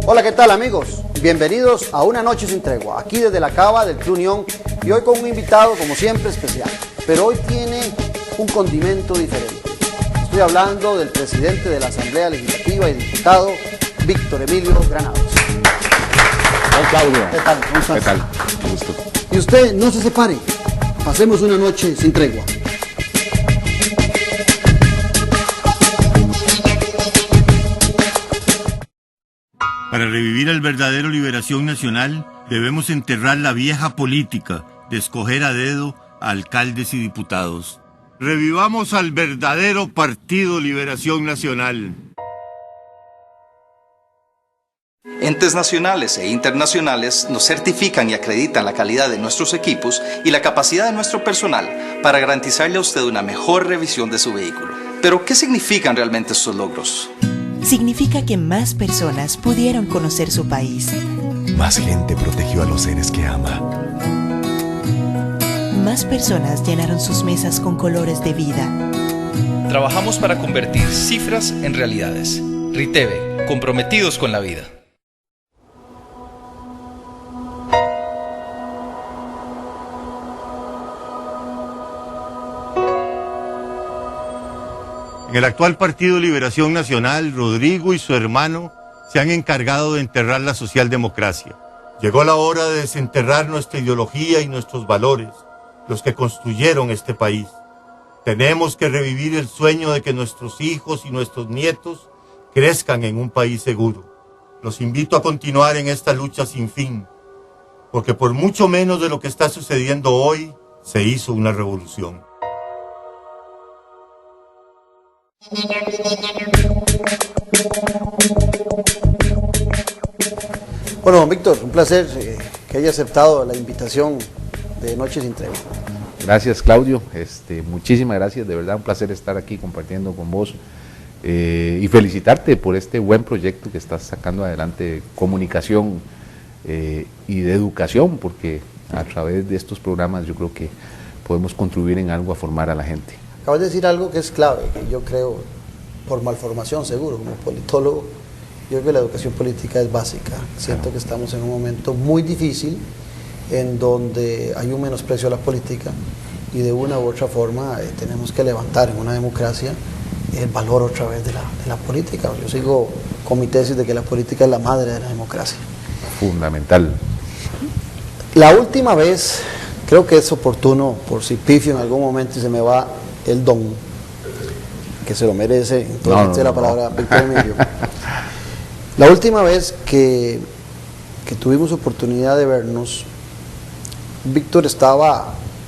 Hola, ¿qué tal amigos? Bienvenidos a Una Noche Sin Tregua, aquí desde la cava del Club Unión, y hoy con un invitado como siempre especial, pero hoy tiene un condimento diferente. Estoy hablando del presidente de la Asamblea Legislativa y diputado, Víctor Emilio Granados. Hola Claudio. ¿Qué tal? ¿Cómo estás? ¿Qué tal? Un gusto. Y usted no se separe, pasemos una noche sin tregua. Para revivir el verdadero Liberación Nacional, debemos enterrar la vieja política de escoger a dedo a alcaldes y diputados. Revivamos al verdadero Partido Liberación Nacional. Entes nacionales e internacionales nos certifican y acreditan la calidad de nuestros equipos y la capacidad de nuestro personal para garantizarle a usted una mejor revisión de su vehículo. Pero, ¿qué significan realmente estos logros? Significa que más personas pudieron conocer su país. Más gente protegió a los seres que ama. Más personas llenaron sus mesas con colores de vida. Trabajamos para convertir cifras en realidades. Riteve, comprometidos con la vida. En el actual Partido Liberación Nacional, Rodrigo y su hermano se han encargado de enterrar la socialdemocracia. Llegó la hora de desenterrar nuestra ideología y nuestros valores, los que construyeron este país. Tenemos que revivir el sueño de que nuestros hijos y nuestros nietos crezcan en un país seguro. Los invito a continuar en esta lucha sin fin, porque por mucho menos de lo que está sucediendo hoy, se hizo una revolución. Bueno, don Víctor, un placer que haya aceptado la invitación de Noche Sin Tregua. Gracias Claudio, muchísimas gracias, de verdad un placer estar aquí compartiendo con vos y felicitarte por este buen proyecto que estás sacando adelante de comunicación y de educación, porque a través de estos programas yo creo que podemos contribuir en algo a formar a la gente. Acabas de decir algo que es clave, que yo creo, por malformación seguro, como politólogo, yo creo que la educación política es básica. Siento que estamos en un momento muy difícil, en donde hay un menosprecio a la política, y de una u otra forma tenemos que levantar en una democracia el valor otra vez de la política. Yo sigo con mi tesis de que la política es la madre de la democracia. Fundamental. La última vez, creo que es oportuno, por si pifio en algún momento y se me va el don, que se lo merece, entonces la palabra Víctor Emilio. La última vez que tuvimos oportunidad de vernos,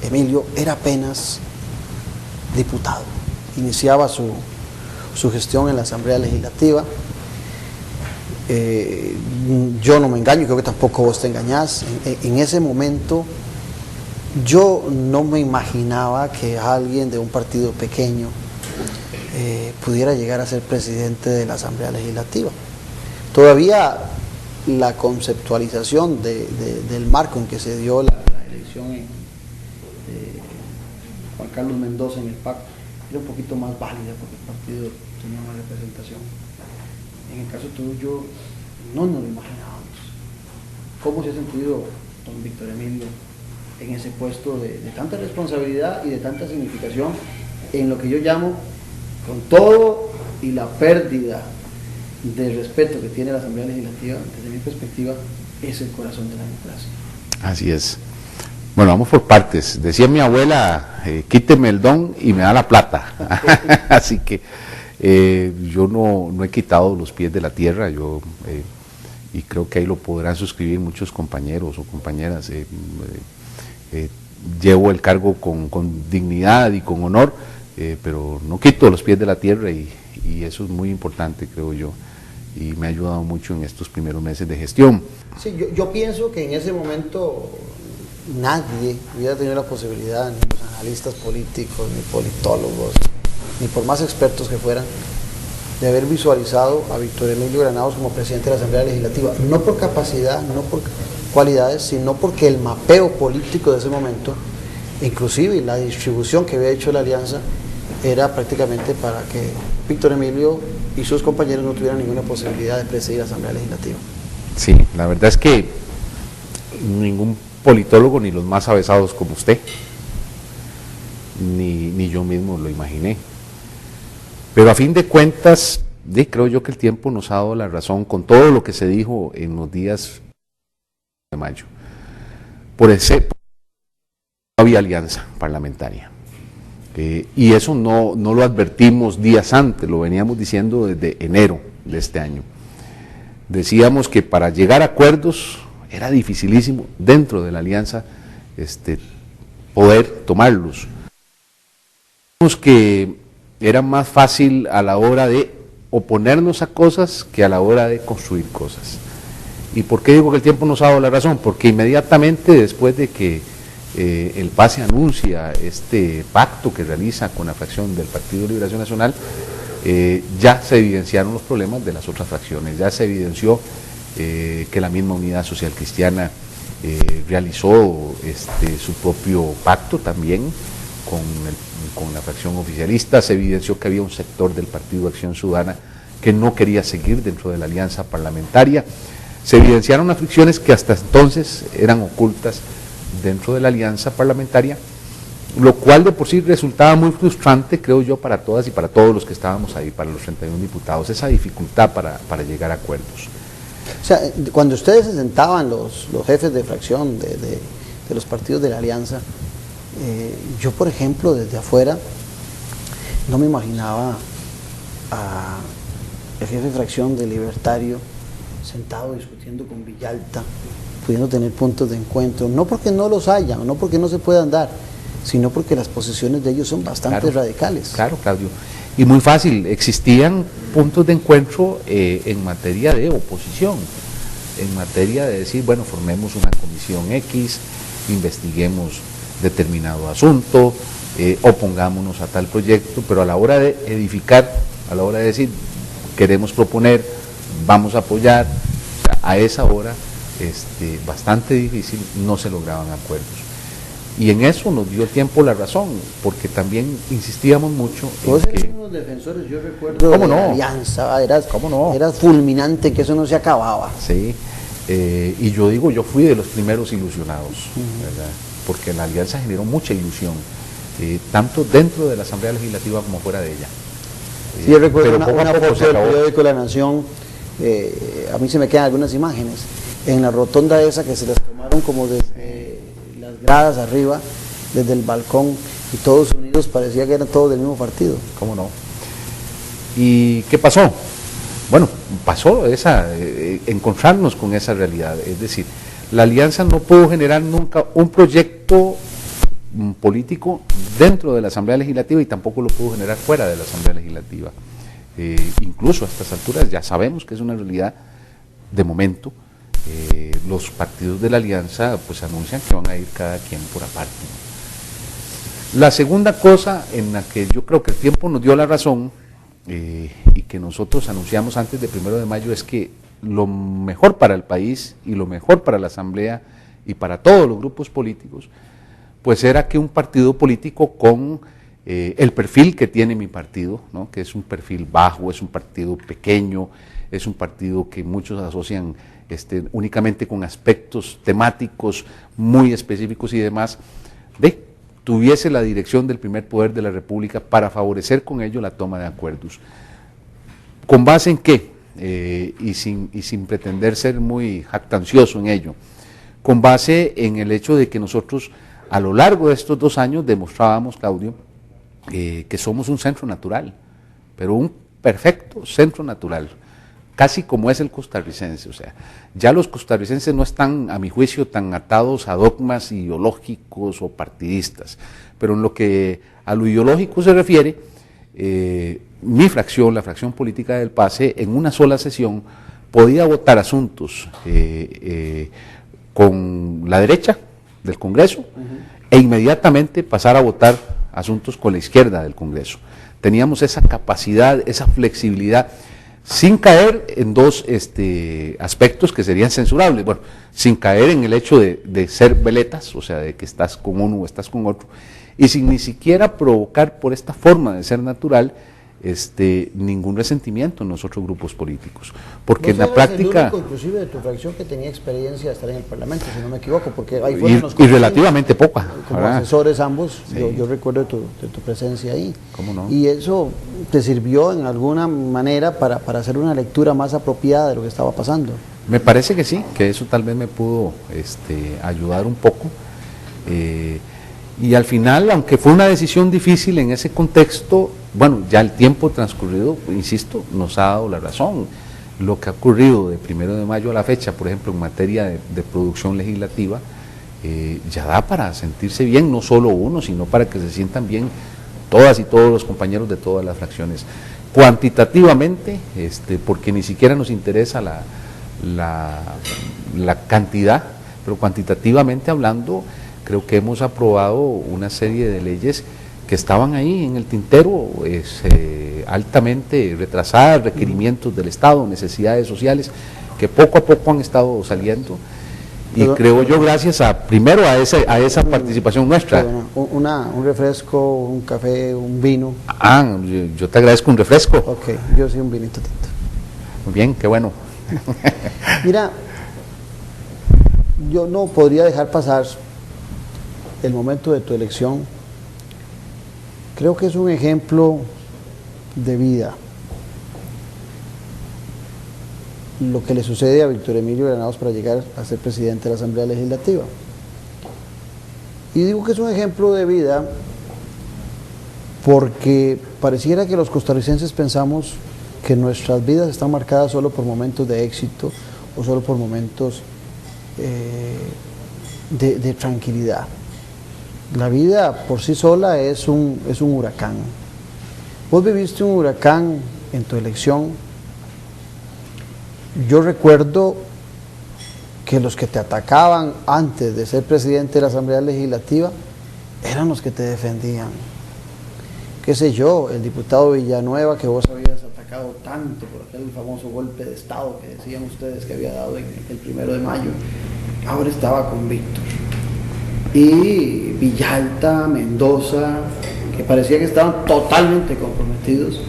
Emilio era apenas diputado, iniciaba su gestión en la Asamblea Legislativa. Yo no me engaño, creo que tampoco vos te engañás. En ese momento yo no me imaginaba que alguien de un partido pequeño pudiera llegar a ser presidente de la Asamblea Legislativa. Todavía la conceptualización del marco en que se dio la elección de Juan Carlos Mendoza en el PAC era un poquito más válida porque el partido tenía más representación. En el caso tuyo no nos lo imaginábamos. ¿Cómo se ha sentido don Víctor Emilio en ese puesto de tanta responsabilidad y de tanta significación en lo que yo llamo, con todo y la pérdida de respeto que tiene la Asamblea Legislativa, desde mi perspectiva, es el corazón de la democracia? Así es. Bueno, vamos por partes. Decía mi abuela, quíteme el don y me da la plata. Así que yo no he quitado los pies de la tierra, y creo que ahí lo podrán suscribir muchos compañeros o compañeras. Llevo el cargo con dignidad y con honor, pero no quito los pies de la tierra, y eso es muy importante, creo yo, y me ha ayudado mucho en estos primeros meses de gestión. Sí, yo pienso que en ese momento nadie hubiera tenido la posibilidad, ni los analistas políticos, ni politólogos, ni por más expertos que fueran, de haber visualizado a Víctor Emilio Granados como presidente de la Asamblea Legislativa, no por capacidad, no por cualidades, sino porque el mapeo político de ese momento, inclusive la distribución que había hecho la alianza, era prácticamente para que Víctor Emilio y sus compañeros no tuvieran ninguna posibilidad de presidir la Asamblea Legislativa. Sí, la verdad es que ningún politólogo, ni los más avesados como usted, ni yo mismo lo imaginé. Pero a fin de cuentas, creo yo que el tiempo nos ha dado la razón con todo lo que se dijo en los días de mayo. No había alianza parlamentaria. Y eso no lo advertimos días antes, lo veníamos diciendo desde enero de este año. Decíamos que para llegar a acuerdos era dificilísimo dentro de la alianza poder tomarlos. Decíamos que era más fácil a la hora de oponernos a cosas que a la hora de construir cosas. ¿Y por qué digo que el tiempo nos ha dado la razón? Porque inmediatamente después de que el PACE anuncia este pacto que realiza con la fracción del Partido de Liberación Nacional, ya se evidenciaron los problemas de las otras fracciones, ya se evidenció que la misma Unidad Social Cristiana realizó su propio pacto también con la fracción oficialista, se evidenció que había un sector del Partido de Acción Ciudadana que no quería seguir dentro de la alianza parlamentaria, se evidenciaron las fricciones que hasta entonces eran ocultas dentro de la alianza parlamentaria, lo cual de por sí resultaba muy frustrante, creo yo, para todas y para todos los que estábamos ahí, para los 31 diputados, esa dificultad para llegar a acuerdos. O sea, cuando ustedes se sentaban, los jefes de fracción de los partidos de la alianza, yo, por ejemplo, desde afuera, no me imaginaba a el jefe de fracción de Libertario sentado discutiendo con Villalta, pudiendo tener puntos de encuentro, no porque no los haya, no porque no se puedan dar, sino porque las posiciones de ellos son bastante radicales. Claro, Claudio. Y muy fácil, existían puntos de encuentro en materia de oposición, en materia de decir, bueno, formemos una comisión X, investiguemos determinado asunto, opongámonos a tal proyecto, pero a la hora de edificar, a la hora de decir, queremos proponer, vamos a apoyar, a esa hora, bastante difícil, no se lograban acuerdos. Y en eso nos dio el tiempo la razón, porque también insistíamos mucho todos en que... unos defensores, yo recuerdo, ¿cómo de no? la alianza, eras ¿Cómo no? fulminante, que eso no se acababa. Sí, y yo digo, yo fui de los primeros ilusionados, ¿verdad? Porque la alianza generó mucha ilusión, tanto dentro de la Asamblea Legislativa como fuera de ella. Sí, yo recuerdo pero una poco a poco foto del periódico La Nación, a mí se me quedan algunas imágenes, en la rotonda esa que se las tomaron como desde las gradas arriba, desde el balcón, y todos unidos, parecía que eran todos del mismo partido. ¿Cómo no? ¿Y qué pasó? Bueno, pasó encontrarnos con esa realidad, es decir, la alianza no pudo generar nunca un proyecto político dentro de la Asamblea Legislativa y tampoco lo pudo generar fuera de la Asamblea Legislativa. Incluso a estas alturas ya sabemos que es una realidad de momento. Los partidos de la alianza pues anuncian que van a ir cada quien por aparte. La segunda cosa en la que yo creo que el tiempo nos dio la razón y que nosotros anunciamos antes del 1 de mayo es que lo mejor para el país y lo mejor para la Asamblea y para todos los grupos políticos pues era que un partido político con el perfil que tiene mi partido, ¿no? Que es un perfil bajo, es un partido pequeño, es un partido que muchos asocian únicamente con aspectos temáticos muy específicos y demás, tuviese la dirección del primer poder de la República para favorecer con ello la toma de acuerdos. ¿Con base en qué? Y sin pretender ser muy jactancioso en ello, con base en el hecho de que nosotros a lo largo de estos 2 años demostrábamos, Claudio, que somos un centro natural, pero un perfecto centro natural, casi como es el costarricense. O sea, ya los costarricenses no están, a mi juicio, tan atados a dogmas ideológicos o partidistas, pero en lo que a lo ideológico se refiere, mi fracción, la fracción política del PACE, en una sola sesión podía votar asuntos con la derecha del Congreso e inmediatamente pasar a votar asuntos con la izquierda del Congreso. Teníamos esa capacidad, esa flexibilidad sin caer en dos aspectos que serían censurables. Bueno, sin caer en el hecho de ser veletas, o sea, de que estás con uno o estás con otro, y sin ni siquiera provocar por esta forma de ser natural ningún resentimiento en los otros grupos políticos, porque en la práctica... El único, inclusive de tu fracción, que tenía experiencia de estar en el Parlamento, si no me equivoco, porque ahí y relativamente poca. Como ¿verdad? asesores ambos, Sí. yo recuerdo de tu presencia ahí. ¿Cómo no? Y eso te sirvió en alguna manera para hacer una lectura más apropiada de lo que estaba pasando. Me parece que sí, que eso tal vez me pudo ayudar un poco. Y al final, aunque fue una decisión difícil en ese contexto, bueno, ya el tiempo transcurrido, insisto, nos ha dado la razón. Lo que ha ocurrido de 1 de mayo a la fecha, por ejemplo, en materia de producción legislativa, ya da para sentirse bien, no solo uno, sino para que se sientan bien todas y todos los compañeros de todas las fracciones. Cuantitativamente, porque ni siquiera nos interesa la cantidad, pero cuantitativamente hablando, creo que hemos aprobado una serie de leyes que estaban ahí en el tintero, altamente retrasadas, requerimientos del Estado, necesidades sociales, que poco a poco han estado saliendo. Y creo yo, gracias primero a esa participación nuestra. Un refresco, un café, un vino. Yo te agradezco un refresco. Ok, yo sí un vinito tinto. Muy bien, qué bueno. Mira, yo no podría dejar pasar el momento de tu elección. Creo que es un ejemplo de vida lo que le sucede a Víctor Emilio Granados para llegar a ser presidente de la Asamblea Legislativa. Y digo que es un ejemplo de vida porque pareciera que los costarricenses pensamos que nuestras vidas están marcadas solo por momentos de éxito o solo por momentos de tranquilidad. La vida por sí sola es un huracán. Vos viviste un huracán en tu elección. Yo recuerdo que los que te atacaban antes de ser presidente de la Asamblea Legislativa eran los que te defendían. Qué sé yo, el diputado Villanueva, que vos habías atacado tanto por aquel famoso golpe de Estado que decían ustedes que había dado el 1 de mayo, ahora estaba con Víctor. Y Villalta, Mendoza, que parecía que estaban totalmente comprometidos,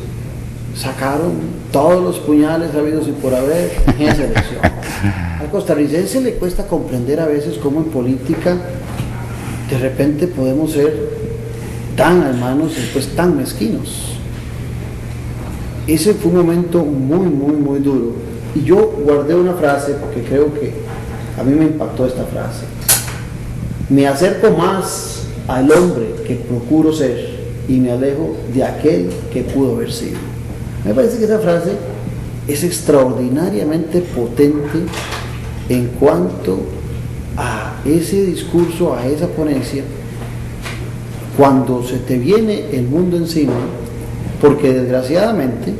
sacaron todos los puñales habidos y por haber en esa elección. Al costarricense le cuesta comprender a veces cómo en política de repente podemos ser tan hermanos y después tan mezquinos. Ese fue un momento muy duro. Y yo guardé una frase porque creo que a mí me impactó esta frase. Me acerco más al hombre que procuro ser y me alejo de aquel que pudo haber sido. Me parece que esa frase es extraordinariamente potente en cuanto a ese discurso, a esa ponencia, cuando se te viene el mundo encima, porque desgraciadamente,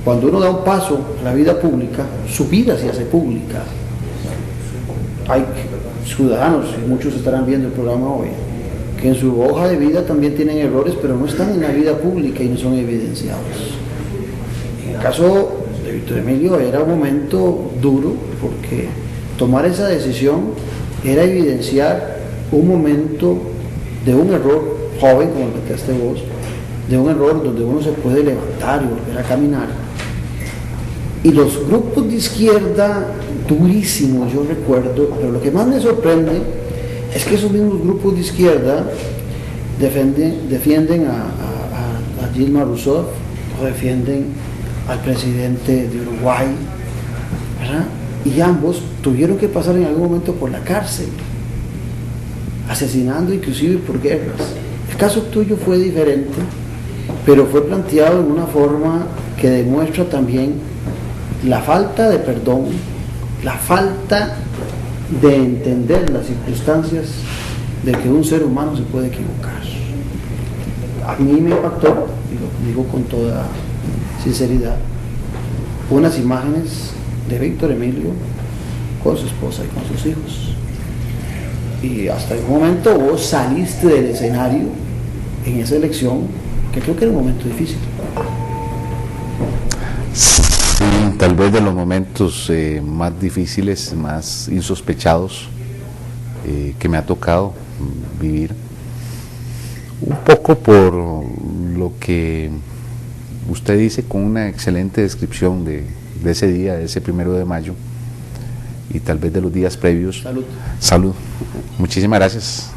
cuando uno da un paso a la vida pública, su vida se hace pública. Hay ciudadanos, y muchos estarán viendo el programa hoy, que en su hoja de vida también tienen errores, pero no están en la vida pública y no son evidenciados. En el caso de Víctor Emilio era un momento duro, porque tomar esa decisión era evidenciar un momento de un error joven, como planteaste vos, de un error donde uno se puede levantar y volver a caminar. Y los grupos de izquierda, durísimos, yo recuerdo, pero lo que más me sorprende es que esos mismos grupos de izquierda defienden a Dilma Rousseff, o defienden al presidente de Uruguay, ¿verdad? Y ambos tuvieron que pasar en algún momento por la cárcel, asesinando inclusive por guerras. El caso tuyo fue diferente, pero fue planteado en una forma que demuestra también la falta de perdón, la falta de entender las circunstancias de que un ser humano se puede equivocar. A mí me impactó, y lo digo con toda sinceridad, unas imágenes de Víctor Emilio con su esposa y con sus hijos. Y hasta el momento vos saliste del escenario en esa elección, que creo que era un momento difícil. tal vez de los momentos más difíciles, más insospechados que me ha tocado vivir, un poco por lo que usted dice con una excelente descripción de ese día, de ese 1 de mayo, y tal vez de los días previos. Salud. Salud. Muchísimas gracias.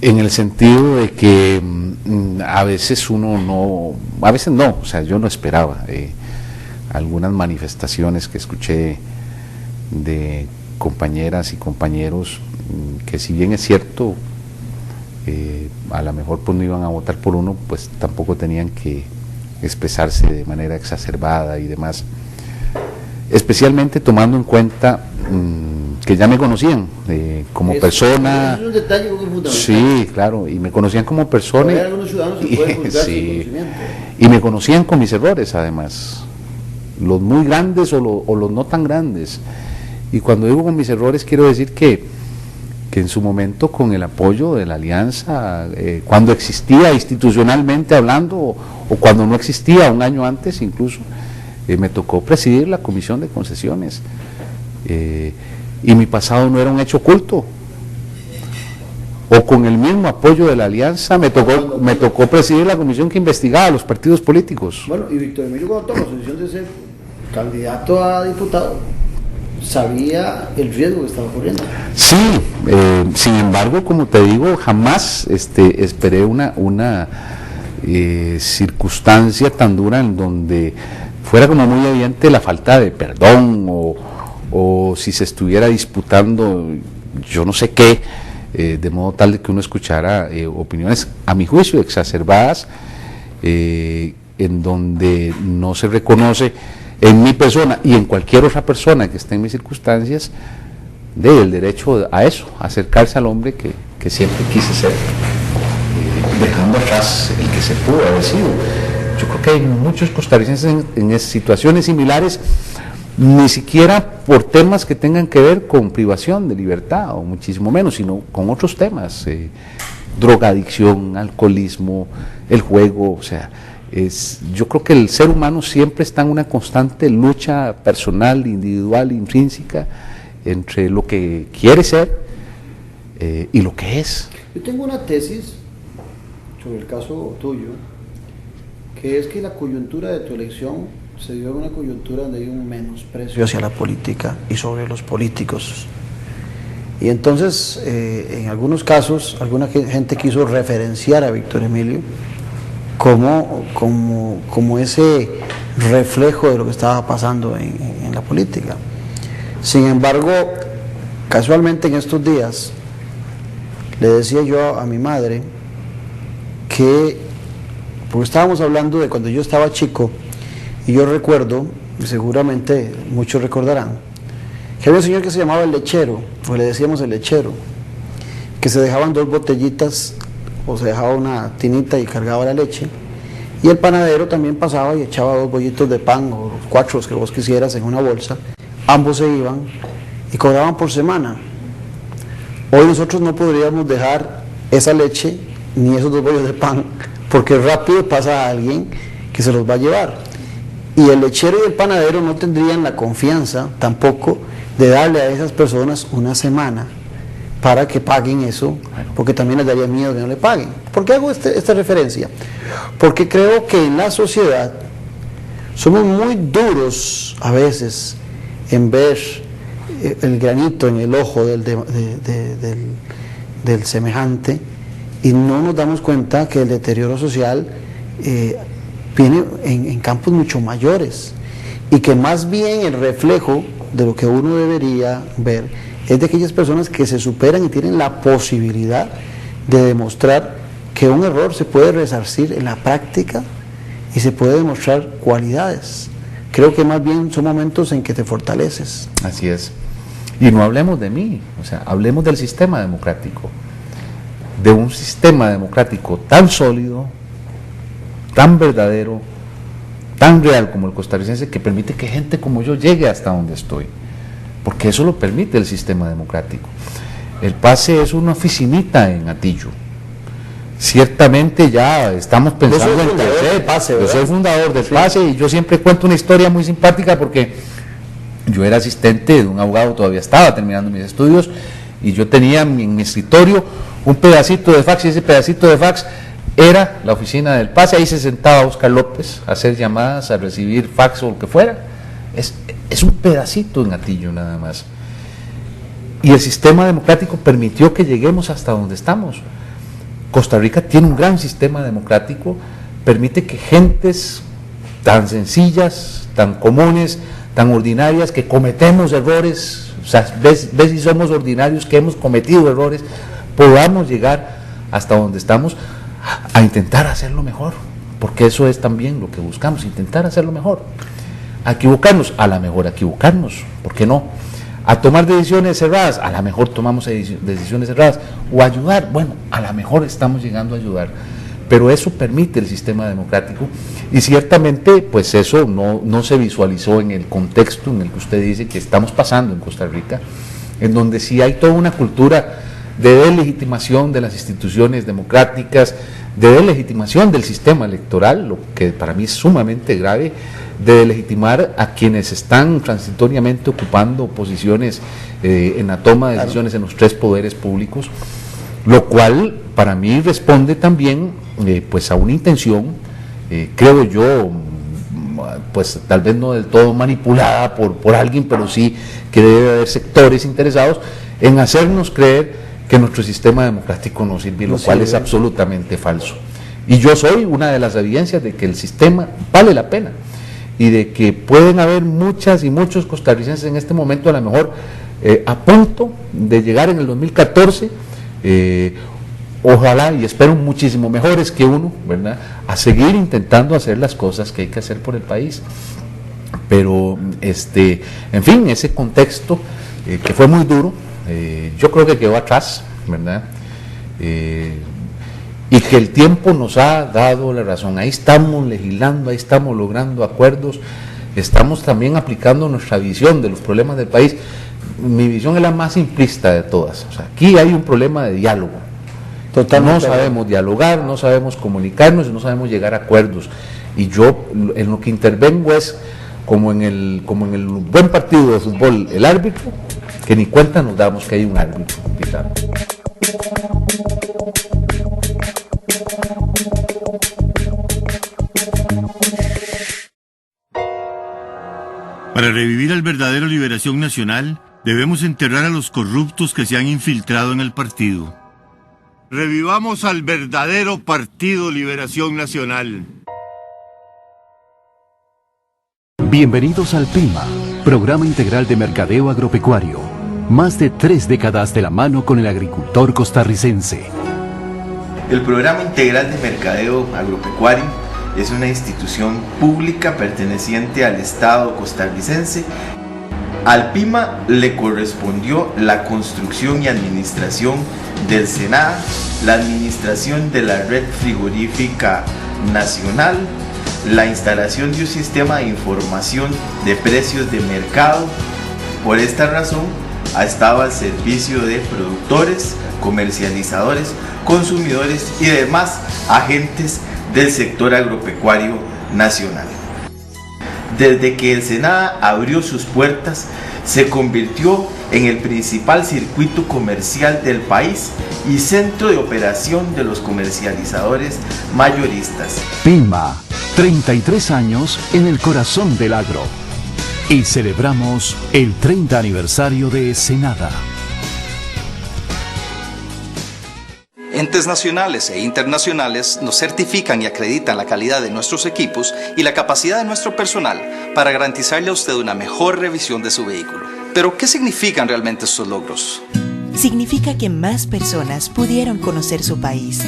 En el sentido de que a veces no, o sea, yo no esperaba algunas manifestaciones que escuché de compañeras y compañeros que, si bien es cierto, a lo mejor pues no iban a votar por uno, pues tampoco tenían que expresarse de manera exacerbada y demás, especialmente tomando en cuenta que ya me conocían como persona. Es un detalle muy fundamental. Sí, claro, y me conocían como persona. Hay algunos ciudadanos que pueden juzgar sin conocimiento. Y me conocían con mis errores, además, los muy grandes o los no tan grandes. Y cuando digo con mis errores, quiero decir que en su momento, con el apoyo de la alianza, cuando existía institucionalmente hablando, o cuando no existía, un año antes incluso, me tocó presidir la Comisión de Concesiones, y mi pasado no era un hecho oculto. O con el mismo apoyo de la alianza me tocó presidir la comisión que investigaba a los partidos políticos. Bueno, y Víctor Emilio, cuando tomó la decisión de ser candidato a diputado, sabía el riesgo que estaba corriendo. Sí, sin embargo, como te digo, jamás esperé una circunstancia tan dura en donde fuera como muy evidente la falta de perdón, o si se estuviera disputando yo no sé qué, de modo tal de que uno escuchara opiniones, a mi juicio, exacerbadas, en donde no se reconoce en mi persona y en cualquier otra persona que esté en mis circunstancias el derecho a eso, a acercarse al hombre que siempre quise ser, dejando atrás el que se pudo haber sido. Yo creo que hay muchos costarricenses en situaciones similares, ni siquiera por temas que tengan que ver con privación de libertad, o muchísimo menos, sino con otros temas, drogadicción, alcoholismo, el juego, o sea, yo creo que el ser humano siempre está en una constante lucha personal, individual, intrínseca, entre lo que quiere ser y lo que es. Yo tengo una tesis sobre el caso tuyo, que es que la coyuntura de tu elección se dio en una coyuntura donde hay un menosprecio hacia la política y sobre los políticos. Y entonces, en algunos casos, alguna gente quiso referenciar a Víctor Emilio como ese reflejo de lo que estaba pasando en la política. Sin embargo, casualmente en estos días, le decía yo a mi madre que, porque estábamos hablando de cuando yo estaba chico, y yo recuerdo, y seguramente muchos recordarán, que había un señor que se llamaba el lechero, o le decíamos el lechero, que se dejaban 2 botellitas, o se dejaba una tinita y cargaba la leche, y el panadero también pasaba y echaba 2 bollitos de pan, o 4, los que vos quisieras, en una bolsa. Ambos se iban y cobraban por semana. Hoy nosotros no podríamos dejar esa leche ni esos 2 bollos de pan, porque rápido pasa a alguien que se los va a llevar. Y el lechero y el panadero no tendrían la confianza tampoco de darle a esas personas una semana para que paguen eso, porque también les daría miedo que no le paguen. ¿Por qué hago esta referencia? Porque creo que en la sociedad somos muy duros a veces en ver el granito en el ojo del semejante, y no nos damos cuenta que el deterioro social viene en campos mucho mayores, y que más bien el reflejo de lo que uno debería ver es de aquellas personas que se superan y tienen la posibilidad de demostrar que un error se puede resarcir en la práctica y se puede demostrar cualidades. Creo que más bien son momentos en que te fortaleces. Así es. Y no hablemos de mí, o sea, hablemos del sistema democrático, de un sistema democrático tan sólido, tan verdadero, tan real como el costarricense, que permite que gente como yo llegue hasta donde estoy, porque eso lo permite el sistema democrático. El PASE es una oficinita en Atillo, ciertamente ya estamos pensando en tercer PASE, yo ¿verdad? soy fundador del PASE y yo siempre cuento una historia muy simpática porque yo era asistente de un abogado, todavía estaba terminando mis estudios y yo tenía en mi escritorio un pedacito de fax y ese pedacito de fax era la oficina del PASE, ahí se sentaba Oscar López a hacer llamadas, a recibir fax o lo que fuera. Es un pedacito en Atillo nada más. Y el sistema democrático permitió que lleguemos hasta donde estamos. Costa Rica tiene un gran sistema democrático, permite que gentes tan sencillas, tan comunes, tan ordinarias, que cometemos errores, o sea, ves si somos ordinarios, que hemos cometido errores, podamos llegar hasta donde estamos a intentar hacerlo mejor, porque eso es también lo que buscamos, intentar hacerlo mejor. A equivocarnos, a la mejor equivocarnos, ¿por qué no? A tomar decisiones cerradas, a la mejor tomamos decisiones cerradas, o ayudar, bueno, a la mejor estamos llegando a ayudar, pero eso permite el sistema democrático y ciertamente pues eso no se visualizó en el contexto en el que usted dice que estamos pasando en Costa Rica, en donde sí hay toda una cultura de delegitimación de las instituciones democráticas, de delegitimación del sistema electoral, lo que para mí es sumamente grave, de delegitimar a quienes están transitoriamente ocupando posiciones en la toma de decisiones en los tres poderes públicos, lo cual para mí responde también pues a una intención, creo yo, pues tal vez no del todo manipulada por alguien, pero sí que debe haber sectores interesados en hacernos creer que nuestro sistema democrático no sirve, lo cual es absolutamente falso. Y yo soy una de las evidencias de que el sistema vale la pena y de que pueden haber muchas y muchos costarricenses en este momento a lo mejor a punto de llegar en el 2014, ojalá y espero muchísimo mejores que uno, ¿verdad?, a seguir intentando hacer las cosas que hay que hacer por el país. Pero, en fin, ese contexto que fue muy duro, yo creo que quedó atrás, ¿verdad? Y que el tiempo nos ha dado la razón. Ahí estamos legislando, ahí estamos logrando acuerdos, estamos también aplicando nuestra visión de los problemas del país. Mi visión es la más simplista de todas. O sea, aquí hay un problema de diálogo. Totalmente. No sabemos dialogar, no sabemos comunicarnos, no sabemos llegar a acuerdos. Y yo en lo que intervengo es como en el buen partido de fútbol, el árbitro, que ni cuenta nos damos que hay un árbitro pitando. Para revivir al verdadero Liberación Nacional, debemos enterrar a los corruptos que se han infiltrado en el partido. Revivamos al verdadero Partido Liberación Nacional. Bienvenidos al PIMA, Programa Integral de Mercadeo Agropecuario. Más de 3 décadas de la mano con el agricultor costarricense. El Programa Integral de Mercadeo Agropecuario es una institución pública perteneciente al Estado costarricense. Al PIMA le correspondió la construcción y administración del SENADA, la administración de la Red Frigorífica Nacional, la instalación de un sistema de información de precios de mercado. Por esta razón, ha estado al servicio de productores, comercializadores, consumidores y demás agentes del sector agropecuario nacional. Desde que el SENADA abrió sus puertas, se convirtió en el principal circuito comercial del país y centro de operación de los comercializadores mayoristas. PIMA, 33 años en el corazón del agro. Y celebramos el 30 aniversario de SENADA. Entes nacionales e internacionales nos certifican y acreditan la calidad de nuestros equipos y la capacidad de nuestro personal para garantizarle a usted una mejor revisión de su vehículo. Pero, ¿qué significan realmente estos logros? Significa que más personas pudieron conocer su país.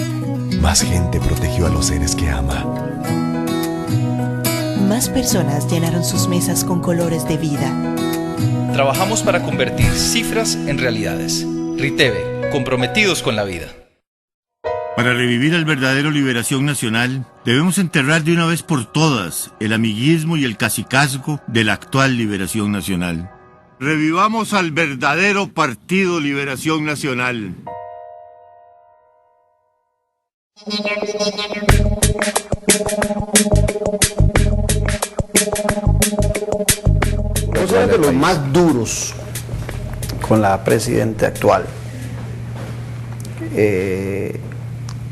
Más gente protegió a los seres que ama. Más personas llenaron sus mesas con colores de vida. Trabajamos para convertir cifras en realidades. Riteve, comprometidos con la vida. Para revivir al verdadero Liberación Nacional, debemos enterrar de una vez por todas el amiguismo y el cacicazgo de la actual Liberación Nacional. Revivamos al verdadero Partido Liberación Nacional. Vos eres de los más duros con la presidenta actual.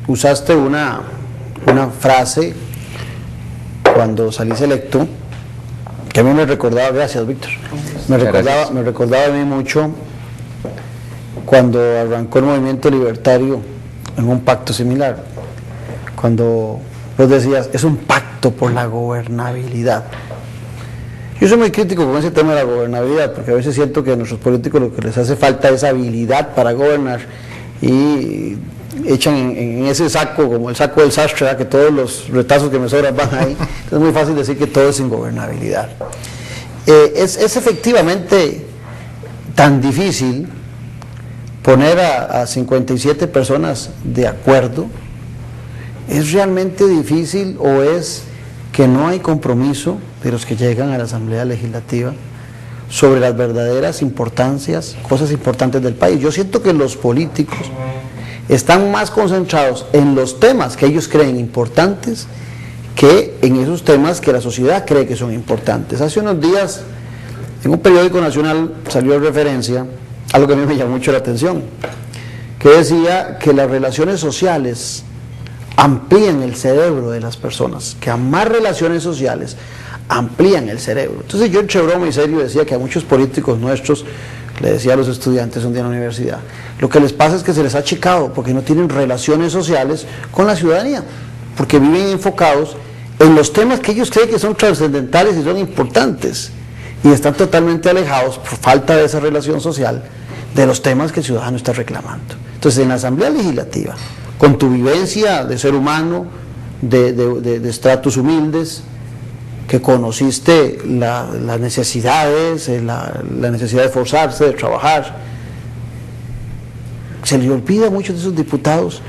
Usaste una frase cuando salís electo que a mí me recordaba, gracias Víctor, me recordaba a mí mucho cuando arrancó el movimiento libertario en un pacto similar, cuando vos decías, es un pacto por la gobernabilidad. Yo soy muy crítico con ese tema de la gobernabilidad, porque a veces siento que a nuestros políticos lo que les hace falta es habilidad para gobernar, y echan en ese saco, como el saco del sastre, ¿verdad? Que todos los retazos que me sobran van ahí. Es muy fácil decir que todo es ingobernabilidad. Es efectivamente tan difícil poner a 57 personas de acuerdo. ¿Es realmente difícil o es que no hay compromiso de los que llegan a la Asamblea Legislativa sobre las verdaderas importancias, cosas importantes del país? Yo siento que los políticos están más concentrados en los temas que ellos creen importantes que en esos temas que la sociedad cree que son importantes. Hace unos días, en un periódico nacional salió referencia a lo que a mí me llamó mucho la atención, que decía que las relaciones sociales amplían el cerebro de las personas, que a más relaciones sociales amplían el cerebro. Entonces yo entre broma y serio decía que a muchos políticos nuestros, le decía a los estudiantes un día en la universidad, lo que les pasa es que se les ha achicado porque no tienen relaciones sociales con la ciudadanía, porque viven enfocados en los temas que ellos creen que son trascendentales y son importantes, y están totalmente alejados, por falta de esa relación social, de los temas que el ciudadano está reclamando. Entonces en la Asamblea Legislativa, con tu vivencia de ser humano, de estratos humildes, que conociste las necesidades, la necesidad de esforzarse, de trabajar, se le olvida a muchos de esos diputados,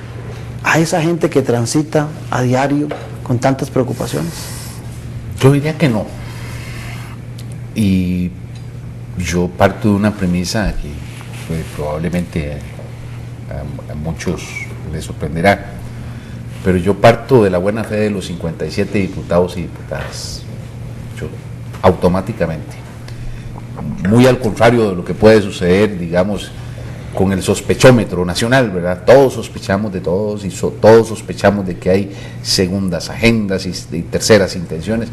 a esa gente que transita a diario con tantas preocupaciones. Yo diría que no. Y yo parto de una premisa que probablemente a muchos les sorprenderá, pero yo parto de la buena fe de los 57 diputados y diputadas. Yo, automáticamente, muy al contrario de lo que puede suceder, digamos, con el sospechómetro nacional, ¿verdad? Todos sospechamos de todos y todos sospechamos de que hay segundas agendas y terceras intenciones.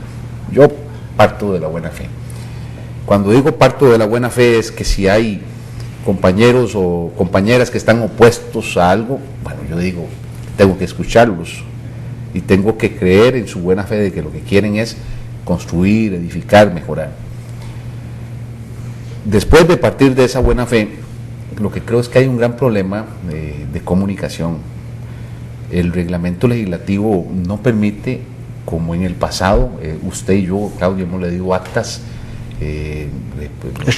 Yo parto de la buena fe. Cuando digo parto de la buena fe es que si hay compañeros o compañeras que están opuestos a algo, bueno, yo digo, tengo que escucharlos y tengo que creer en su buena fe de que lo que quieren es construir, edificar, mejorar. Después de partir de esa buena fe, lo que creo es que hay un gran problema de comunicación. El reglamento legislativo no permite, como en el pasado, usted y yo, Claudio, hemos leído actas,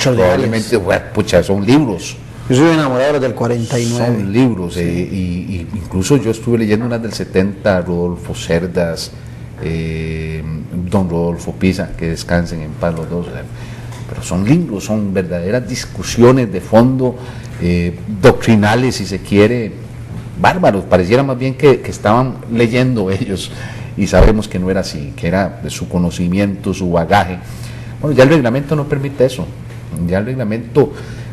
probablemente, bueno, pucha, son libros. Yo soy enamorado del 49. Son libros, sí. Y incluso yo estuve leyendo unas del 70, Rodolfo Cerdas, don Rodolfo Pisa, que descansen en paz los dos, pero son libros, son verdaderas discusiones de fondo, doctrinales si se quiere, bárbaros. Pareciera más bien que estaban leyendo ellos, y sabemos que no era así, que era su conocimiento, su bagaje. Bueno, ya el reglamento no permite eso. Ya el reglamento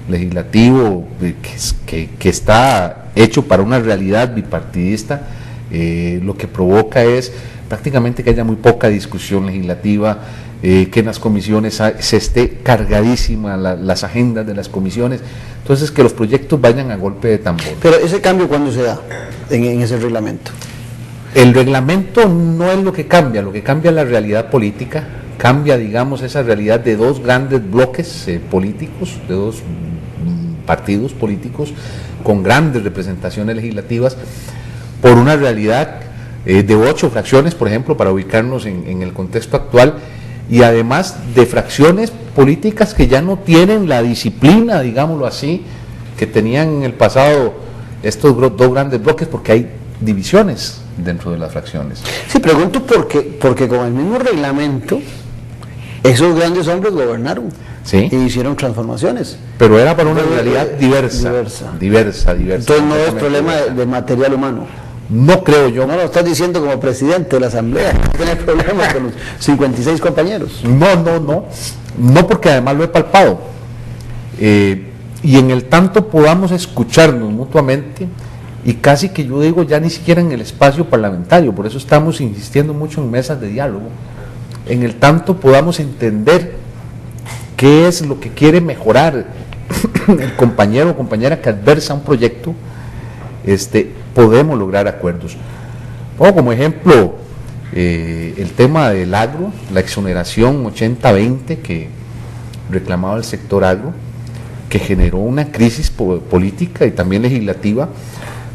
legislativo que está hecho para una realidad bipartidista, lo que provoca es prácticamente que haya muy poca discusión legislativa, que en las comisiones se esté cargadísima las agendas de las comisiones, entonces que los proyectos vayan a golpe de tambor. Pero ese cambio, ¿cuándo se da en ese reglamento? El reglamento no es lo que cambia es la realidad política. Cambia, digamos, esa realidad de dos grandes bloques políticos, de dos partidos políticos con grandes representaciones legislativas, por una realidad de 8 fracciones, por ejemplo, para ubicarnos en el contexto actual, y además de fracciones políticas que ya no tienen la disciplina, digámoslo así, que tenían en el pasado estos dos grandes bloques, porque hay divisiones dentro de las fracciones. Sí, pregunto porque con el mismo reglamento esos grandes hombres gobernaron, ¿sí?, y hicieron transformaciones. Pero era para una realidad diversa. Entonces no es problema de material humano. No creo yo. No lo estás diciendo como presidente de la Asamblea, no tener problemas con los 56 compañeros. No, porque además lo he palpado. Y en el tanto podamos escucharnos mutuamente, y casi que yo digo ya ni siquiera en el espacio parlamentario, por eso estamos insistiendo mucho en mesas de diálogo, en el tanto podamos entender qué es lo que quiere mejorar el compañero o compañera que adversa un proyecto, podemos lograr acuerdos. Pongo como ejemplo el tema del agro, la exoneración 80-20 que reclamaba el sector agro, que generó una crisis política y también legislativa.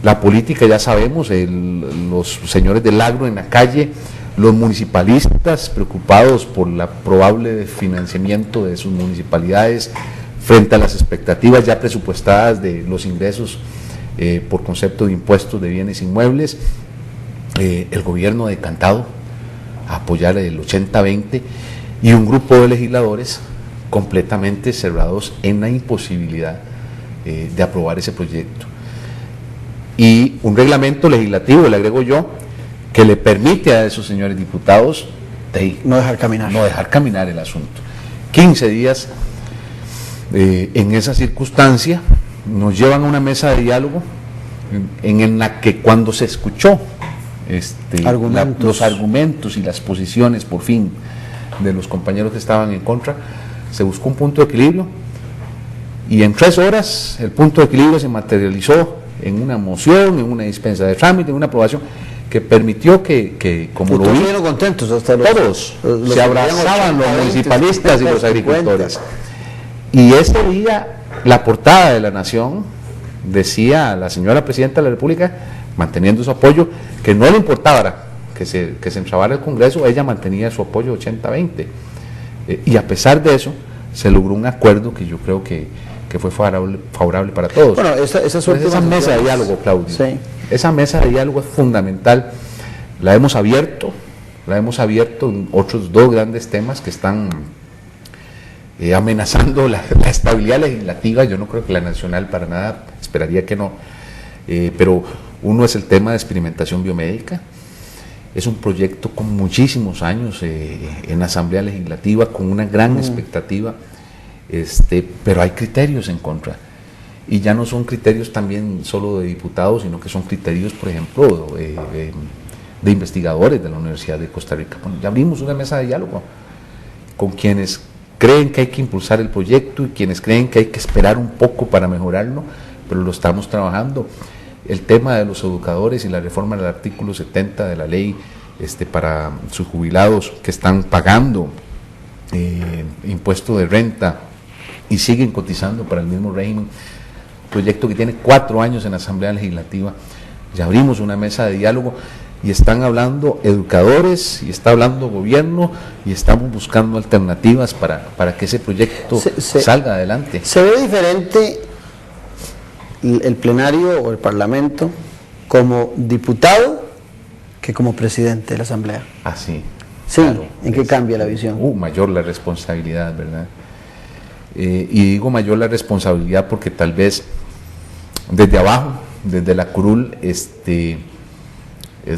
La política, ya sabemos, los señores del agro en la calle, los municipalistas preocupados por la probable financiamiento de sus municipalidades frente a las expectativas ya presupuestadas de los ingresos por concepto de impuestos de bienes inmuebles, el gobierno decantado a apoyar el 80-20 y un grupo de legisladores completamente cerrados en la imposibilidad de aprobar ese proyecto. Y un reglamento legislativo, le agrego yo, que le permite a esos señores diputados no dejar caminar el asunto. 15 días en esa circunstancia nos llevan a una mesa de diálogo en la que cuando se escuchó los argumentos y las posiciones por fin de los compañeros que estaban en contra, se buscó un punto de equilibrio y en 3 horas el punto de equilibrio se materializó en una moción, en una dispensa de trámite, en una aprobación que permitió que como lo vi, contentos hasta todos se abrazaban, los municipalistas y los agricultores. Y ese día la portada de La Nación decía a la señora Presidenta de la República, manteniendo su apoyo, que no le importaba que se entrabara el Congreso, ella mantenía su apoyo 80-20. Y a pesar de eso, se logró un acuerdo que yo creo que fue favorable para todos. Bueno, esa mesa de diálogo, Claudio, sí. Esa mesa de diálogo es fundamental. La hemos abierto en otros 2 grandes temas que están amenazando la estabilidad legislativa. Yo no creo que la nacional para nada, esperaría que no, pero uno es el tema de experimentación biomédica. Es un proyecto con muchísimos años en la Asamblea Legislativa, con una gran expectativa, pero hay criterios en contra. Y ya no son criterios también solo de diputados, sino que son criterios, por ejemplo, de investigadores de la Universidad de Costa Rica. Bueno, ya abrimos una mesa de diálogo con quienes creen que hay que impulsar el proyecto y quienes creen que hay que esperar un poco para mejorarlo, pero lo estamos trabajando. El tema de los educadores y la reforma del artículo 70 de la ley para sus jubilados que están pagando impuesto de renta y siguen cotizando para el mismo régimen, proyecto que tiene 4 años en la Asamblea Legislativa. Ya abrimos una mesa de diálogo y están hablando educadores y está hablando gobierno y estamos buscando alternativas para que ese proyecto salga adelante. ¿Se ve diferente el plenario o el parlamento como diputado que como presidente de la Asamblea? Ah, sí. Sí, claro. ¿En qué cambia la visión? Mayor la responsabilidad, ¿verdad? Y digo mayor la responsabilidad porque tal vez desde abajo, desde la curul, es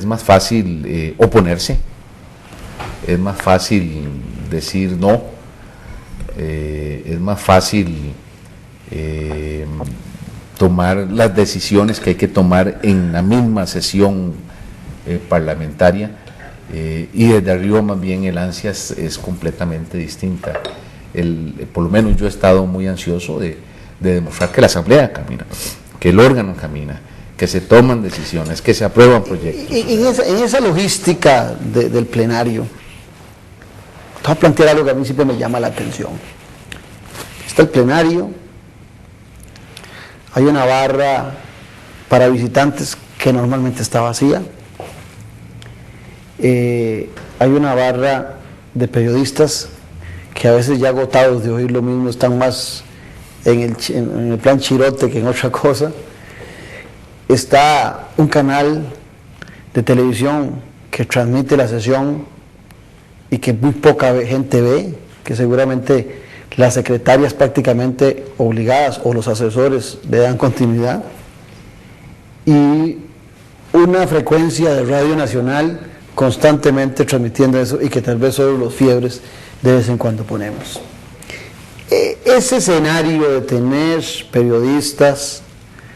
más fácil oponerse, es más fácil decir no, es más fácil tomar las decisiones que hay que tomar en la misma sesión parlamentaria, y desde arriba más bien el ansia es completamente distinta. Por lo menos yo he estado muy ansioso de demostrar que la Asamblea camina, que el órgano camina, que se toman decisiones, que se aprueban proyectos. En esa logística del plenario, te voy a plantear algo que a mí siempre me llama la atención. Está el plenario, hay una barra para visitantes que normalmente está vacía, hay una barra de periodistas que a veces ya agotados de oír lo mismo están más en el plan chirote que en otra cosa. Está un canal de televisión que transmite la sesión y que muy poca gente ve, que seguramente las secretarias prácticamente obligadas o los asesores le dan continuidad, y una frecuencia de Radio Nacional constantemente transmitiendo eso y que tal vez solo los fiebres de vez en cuando ponemos. Ese escenario de tener periodistas,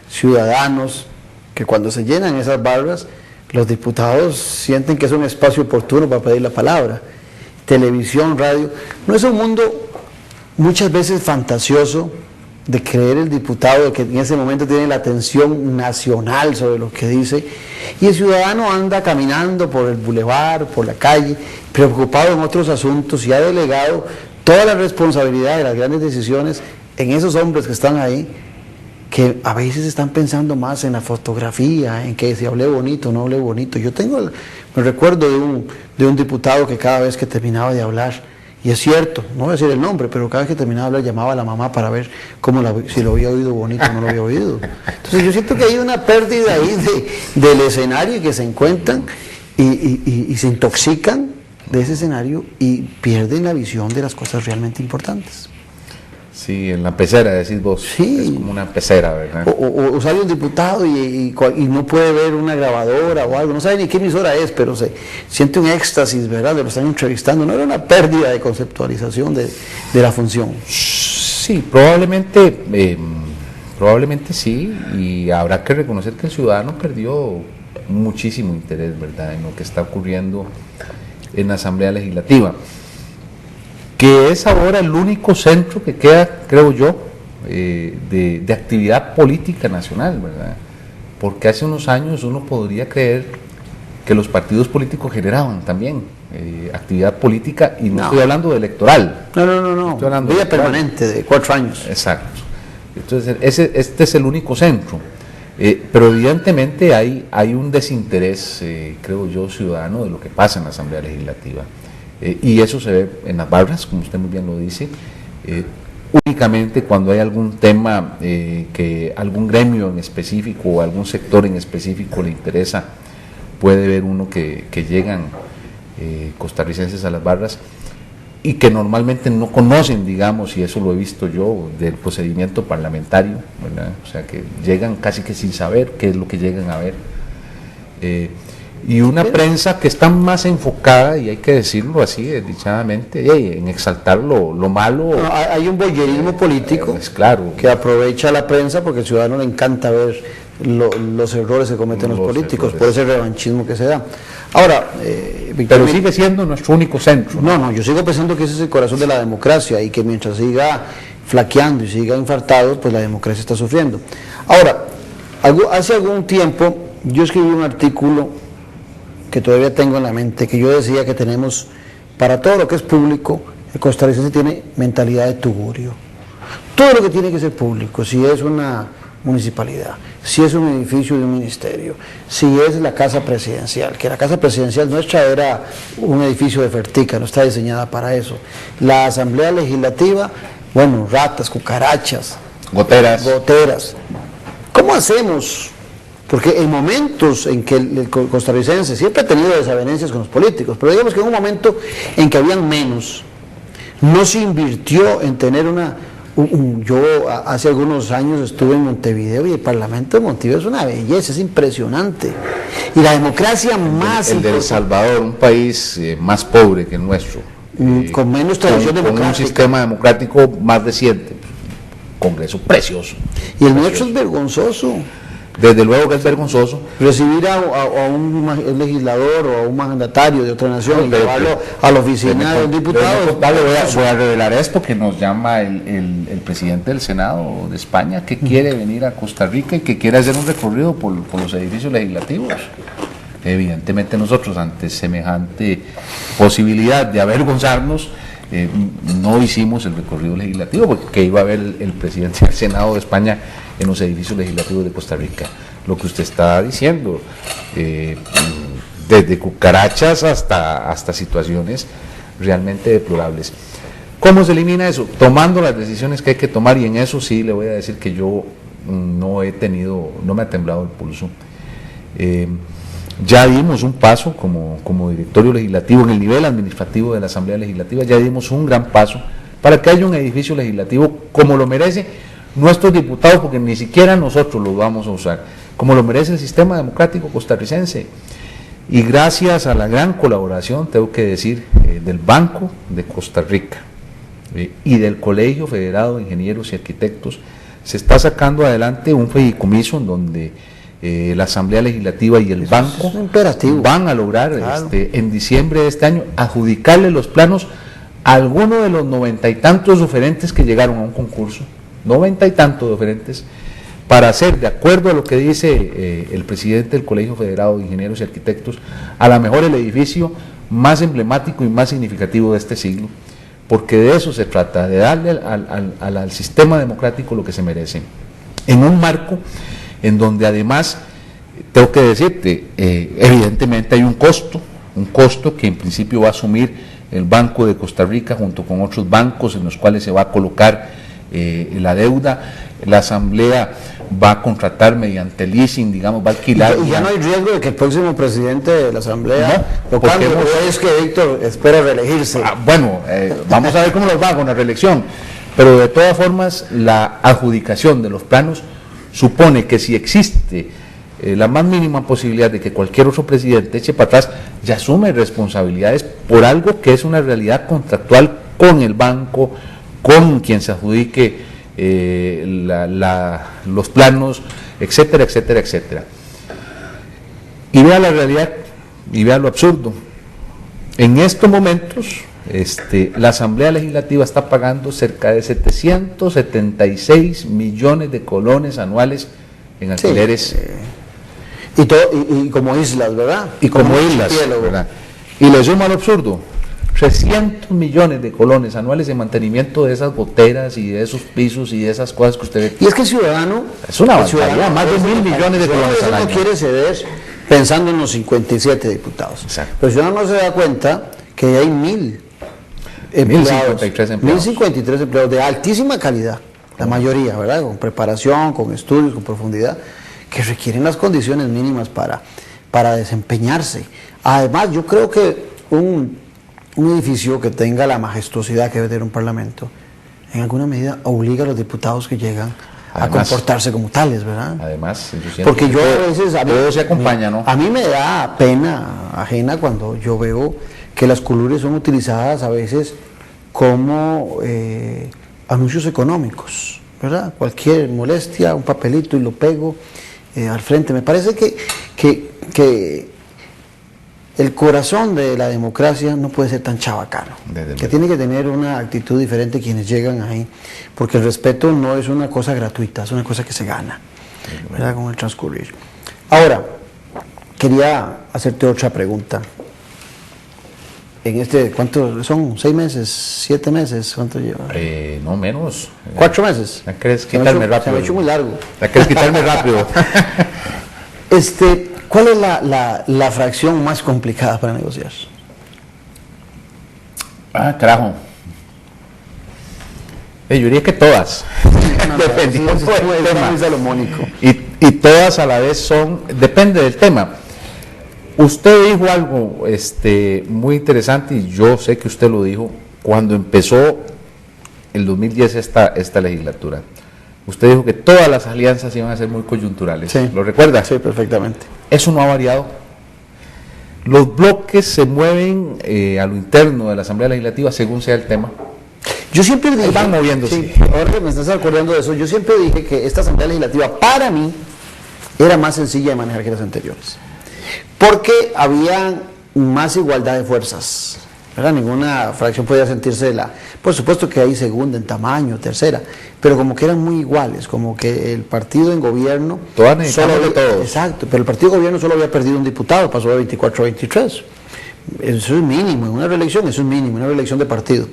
ciudadanos, que cuando se llenan esas barras, los diputados sienten que es un espacio oportuno para pedir la palabra. Televisión, radio, no es un mundo muchas veces fantasioso de creer el diputado que en ese momento tiene la atención nacional sobre lo que dice, y el ciudadano anda caminando por el bulevar, por la calle, preocupado en otros asuntos, y ha delegado toda la responsabilidad de las grandes decisiones en esos hombres que están ahí, que a veces están pensando más en la fotografía, en que si hablé bonito o no hablé bonito. Yo me recuerdo de un diputado que cada vez que terminaba de hablar, y es cierto, no voy a decir el nombre, pero cada vez que terminaba de hablar llamaba a la mamá para ver si lo había oído bonito o no lo había oído. Entonces yo siento que hay una pérdida ahí del escenario, y que se encuentran y se intoxican de ese escenario y pierden la visión de las cosas realmente importantes. Sí, en la pecera, decís vos. Sí. Es como una pecera, ¿verdad? O sale un diputado y no puede ver una grabadora o algo, no sabe ni qué emisora es, pero se siente un éxtasis, ¿verdad? De lo están entrevistando. No era una pérdida de conceptualización de la función. Sí, probablemente sí, y habrá que reconocer que el ciudadano perdió muchísimo interés, ¿verdad?, en lo que está ocurriendo en la Asamblea Legislativa, que es ahora el único centro que queda, creo yo, de actividad política nacional, ¿verdad? Porque hace unos años uno podría creer que los partidos políticos generaban también actividad política, y no estoy hablando de electoral. No. Estoy hablando vida de permanente de 4 años. Exacto. Entonces, este es el único centro. Pero evidentemente hay un desinterés, creo yo, ciudadano de lo que pasa en la Asamblea Legislativa. Y eso se ve en las barras, como usted muy bien lo dice, únicamente cuando hay algún tema que algún gremio en específico o algún sector en específico le interesa, puede ver uno que llegan costarricenses a las barras y que normalmente no conocen, digamos, y eso lo he visto yo, del procedimiento parlamentario, ¿verdad? O sea, que llegan casi que sin saber qué es lo que llegan a ver. Y una prensa que está más enfocada, y hay que decirlo así, desdichadamente, en exaltar lo malo. No, hay un voyerismo político, claro, que aprovecha la prensa porque al ciudadano le encanta ver los errores que cometen los políticos, por ese revanchismo que se da. Ahora, pero sigue siendo nuestro único centro. No, yo sigo pensando que ese es el corazón de la democracia, y que mientras siga flaqueando y siga infartado, pues la democracia está sufriendo. Ahora, hace algún tiempo yo escribí un artículo que todavía tengo en la mente, que yo decía que tenemos, para todo lo que es público, el costarricense tiene mentalidad de tugurio. Todo lo que tiene que ser público, si es una municipalidad, si es un edificio de un ministerio, si es la casa presidencial, que la casa presidencial nuestra era un edificio de Fertica, no está diseñada para eso. La Asamblea Legislativa, bueno, ratas, cucarachas, goteras. ¿Cómo hacemos? Porque en momentos en que el costarricense siempre ha tenido desavenencias con los políticos, pero digamos que en un momento en que habían menos, no se invirtió en tener yo hace algunos años estuve en Montevideo, y el Parlamento de Montevideo es una belleza, es impresionante. Y la democracia más... El de El Salvador, un país más pobre que el nuestro. Con menos tradición democrática. Con un sistema democrático más reciente. Congreso precioso. Y el nuestro es vergonzoso. Desde luego que es vergonzoso. Recibir a un legislador o a un mandatario de otra nación y llevarlo a la oficina de un diputado. Voy a revelar esto, que nos llama el presidente del Senado de España, que quiere venir a Costa Rica y que quiere hacer un recorrido por los edificios legislativos. Evidentemente nosotros, ante semejante posibilidad de avergonzarnos, no hicimos el recorrido legislativo, porque iba a ver el presidente del Senado de España en los edificios legislativos de Costa Rica. Lo que usted está diciendo, desde cucarachas hasta situaciones realmente deplorables. ¿Cómo se elimina eso? Tomando las decisiones que hay que tomar, y en eso sí le voy a decir que yo no me ha temblado el pulso. Ya dimos un paso como directorio legislativo en el nivel administrativo de la Asamblea Legislativa, ya dimos un gran paso para que haya un edificio legislativo como lo merece nuestros diputados, porque ni siquiera nosotros lo vamos a usar, como lo merece el sistema democrático costarricense. Y gracias a la gran colaboración, tengo que decir, del Banco de Costa Rica y del Colegio Federado de Ingenieros y Arquitectos, se está sacando adelante un fideicomiso en donde la Asamblea Legislativa y el banco van a lograr en diciembre de este año adjudicarle los planos a alguno de los 90 y tantos oferentes que llegaron a un concurso, 90 y tantos oferentes, para hacer, de acuerdo a lo que dice el presidente del Colegio Federado de Ingenieros y Arquitectos, a lo mejor el edificio más emblemático y más significativo de este siglo, porque de eso se trata, de darle al sistema democrático lo que se merece, en un marco en donde además, tengo que decirte, evidentemente hay un costo que en principio va a asumir el Banco de Costa Rica junto con otros bancos en los cuales se va a colocar la deuda. La Asamblea va a contratar mediante leasing, digamos, va a alquilar. Y ya no hay riesgo de que el próximo presidente de la Asamblea lo cambie, o es que Víctor espera reelegirse. Vamos a ver cómo nos va con la reelección, pero de todas formas la adjudicación de los planos supone que si existe la más mínima posibilidad de que cualquier otro presidente eche para atrás, ya asume responsabilidades por algo que es una realidad contractual con el banco, con quien se adjudique los planos, etcétera, etcétera, etcétera. Y vea la realidad y vea lo absurdo. En estos momentos la Asamblea Legislativa está pagando cerca de 776 millones de colones anuales en alquileres. Y como islas, ¿verdad? Y como islas, ¿verdad? Y le suma lo absurdo, 300 millones de colones anuales en mantenimiento de esas goteras y de esos pisos y de esas cosas que usted ve. Y es que el ciudadano... Es una barbaridad, más de 1.000 millones de colones al año. No quiere ceder pensando en los 57 diputados. Exacto. Pero el ciudadano no se da cuenta que hay 1.053 empleados. 1.053 empleados de altísima calidad, la mayoría, ¿verdad? Con preparación, con estudios, con profundidad, que requieren las condiciones mínimas para desempeñarse. Además, yo creo que un edificio que tenga la majestuosidad que debe tener un parlamento, en alguna medida obliga a los diputados que llegan además, a comportarse como tales, ¿verdad? Además, porque yo a veces... todo se acompaña, ¿no? A mí me da pena ajena cuando yo veo que las colures son utilizadas a veces como anuncios económicos, ¿verdad? Cualquier molestia, un papelito y lo pego al frente. Me parece que el corazón de la democracia no puede ser tan chabacano, que tiene que tener una actitud diferente quienes llegan ahí, porque el respeto no es una cosa gratuita, es una cosa que se gana, ¿verdad? Con el transcurrir. Ahora, quería hacerte otra pregunta. En ¿cuánto son? ¿6 meses? ¿7 meses? ¿Cuánto lleva? No, menos. 4 meses. ¿La quieres quitarme rápido? Se me ha hecho muy largo. ¿La quieres quitarme rápido? ¿Cuál es la fracción más complicada para negociar? Carajo. Yo diría que todas. Dependiendo del tema. Muy salomónico. Y todas a la vez depende del tema. Usted dijo algo muy interesante, y yo sé que usted lo dijo cuando empezó el 2010 esta legislatura. Usted dijo que todas las alianzas iban a ser muy coyunturales. Sí. ¿Lo recuerda? Sí, perfectamente. Eso no ha variado. Los bloques se mueven a lo interno de la Asamblea Legislativa según sea el tema. Yo siempre dije... Van moviéndose. Sí, ahora que me estás acordando de eso, yo siempre dije que esta Asamblea Legislativa para mí era más sencilla de manejar que las anteriores. Porque había más igualdad de fuerzas, ¿verdad? Ninguna fracción podía sentirse por supuesto que hay segunda en tamaño, tercera, pero como que eran muy iguales, como que el partido en gobierno... Todas necesitamos de todos. Exacto, pero el partido de gobierno solo había perdido un diputado, pasó de 24 a 23. Eso es mínimo, en una reelección eso es mínimo, una reelección de partido.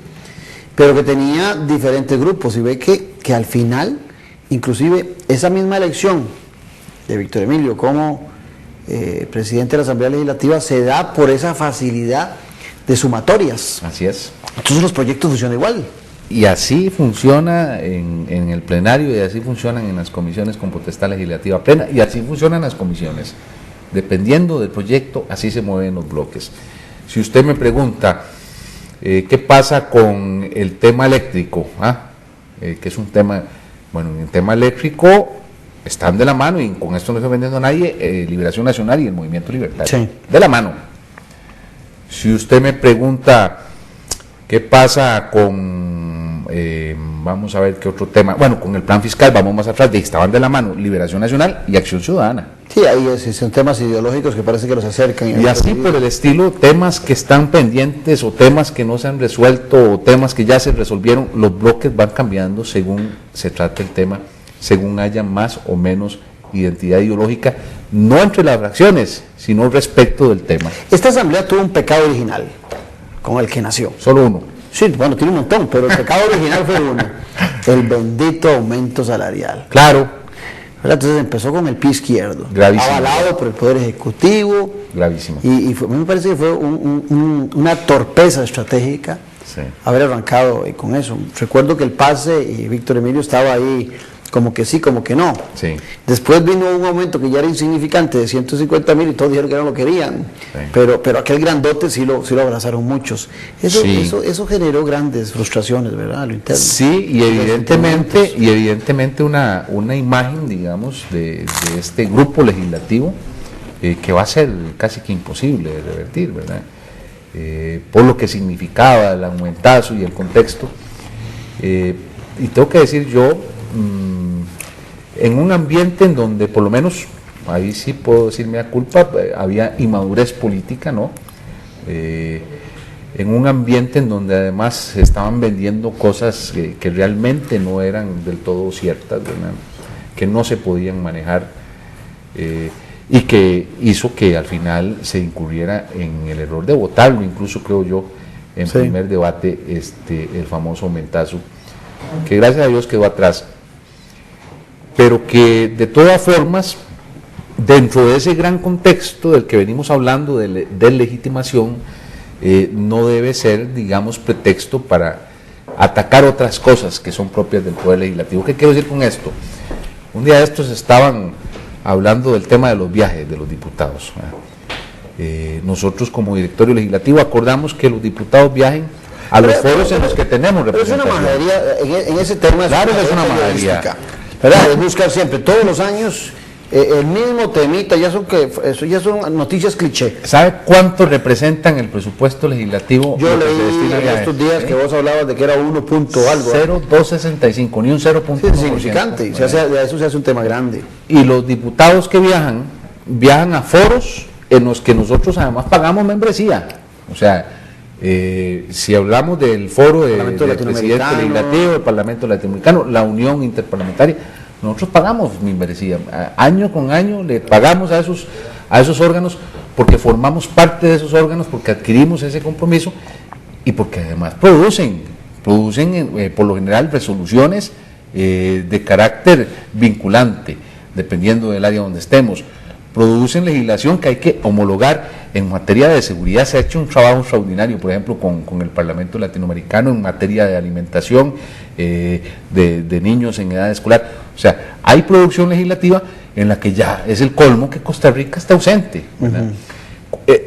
Pero que tenía diferentes grupos, y ve que al final, inclusive esa misma elección de Víctor Emilio como... presidente de la Asamblea Legislativa se da por esa facilidad de sumatorias. Así es. Entonces los proyectos funcionan igual. Y así funciona en el plenario, y así funcionan en las comisiones con potestad legislativa plena, y así funcionan las comisiones. Dependiendo del proyecto, así se mueven los bloques. Si usted me pregunta qué pasa con el tema eléctrico, que es un tema, bueno, en el tema eléctrico están de la mano, y con esto no estoy vendiendo a nadie, Liberación Nacional y el Movimiento Libertario. Sí. De la mano. Si usted me pregunta qué pasa con, vamos a ver qué otro tema, bueno, con el plan fiscal, vamos más atrás, estaban de la mano Liberación Nacional y Acción Ciudadana. Sí, ahí son temas ideológicos que parece que los acercan. Y así por el estilo, temas que están pendientes o temas que no se han resuelto o temas que ya se resolvieron, los bloques van cambiando según se trate el tema, según haya más o menos identidad ideológica, no entre las fracciones, sino respecto del tema. Esta asamblea tuvo un pecado original con el que nació. Solo uno. Sí, bueno, tiene un montón, pero el pecado original fue uno, el bendito aumento salarial. Claro. Entonces empezó con el pie izquierdo, Gravísimo. avalado por el Poder Ejecutivo. Gravísimo. Y a mí me parece que fue una torpeza estratégica haber arrancado con eso. Recuerdo que el pase y Víctor Emilio estaba ahí como que sí, como que no. Sí. Después vino un aumento que ya era insignificante de 150,000 y todos dijeron que no lo querían. Sí. Pero aquel grandote sí lo abrazaron muchos. Eso generó grandes frustraciones, ¿verdad? A lo interno. Sí, y evidentemente una imagen, digamos, de este grupo legislativo que va a ser casi que imposible de revertir, ¿verdad? Por lo que significaba el aumentazo y el contexto. Y tengo que decir yo, en un ambiente en donde por lo menos, ahí sí puedo decirme a culpa, había inmadurez política, ¿no? En un ambiente en donde además se estaban vendiendo cosas que realmente no eran del todo ciertas, ¿verdad? Que no se podían manejar, y que hizo que al final se incurriera en el error de votarlo, incluso creo yo, en primer debate, el famoso aumentazo, que gracias a Dios quedó atrás, pero que de todas formas, dentro de ese gran contexto del que venimos hablando de legitimación, no debe ser, digamos, pretexto para atacar otras cosas que son propias del Poder Legislativo. ¿Qué quiero decir con esto? Un día de estos estaban hablando del tema de los viajes de los diputados. Nosotros como directorio legislativo acordamos que los diputados viajen a los foros en los que tenemos representación. Pero es una majadería, en ese tema claro, es una majadería, ¿verdad? Es buscar siempre, todos los años, el mismo temita, eso ya son noticias cliché. ¿Sabe cuánto representan el presupuesto legislativo? Yo leí en estos días que vos hablabas de que era 1 punto algo. 0,265, ni un 0,1%. Sí, significante, de eso se hace un tema grande. Y los diputados que viajan a foros en los que nosotros además pagamos membresía. O sea, si hablamos del foro del presidente legislativo, el Parlamento Latinoamericano, la Unión Interparlamentaria, nosotros pagamos membresía, año con año le pagamos a esos órganos, porque formamos parte de esos órganos, porque adquirimos ese compromiso y porque además producen por lo general resoluciones de carácter vinculante, dependiendo del área donde estemos. Producen legislación que hay que homologar. En materia de seguridad se ha hecho un trabajo extraordinario, por ejemplo, con el Parlamento Latinoamericano, en materia de alimentación de niños en edad escolar. O sea, hay producción legislativa en la que ya es el colmo que Costa Rica está ausente, ¿verdad?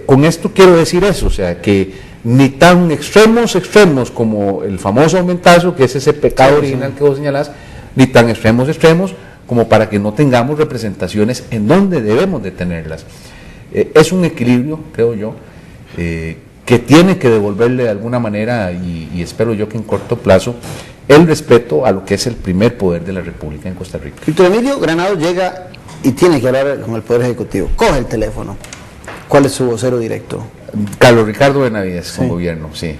Con esto quiero decir eso, o sea, que ni tan extremos como el famoso aumentazo, que es ese pecado original que vos señalás, ni tan extremos como para que no tengamos representaciones en donde debemos de tenerlas. Es un equilibrio, creo yo, que tiene que devolverle de alguna manera, y espero yo que en corto plazo, el respeto a lo que es el primer poder de la República en Costa Rica. Víctor Emilio Granados llega y tiene que hablar con el Poder Ejecutivo. Coge el teléfono. ¿Cuál es su vocero directo? Carlos Ricardo Benavides, con gobierno, sí.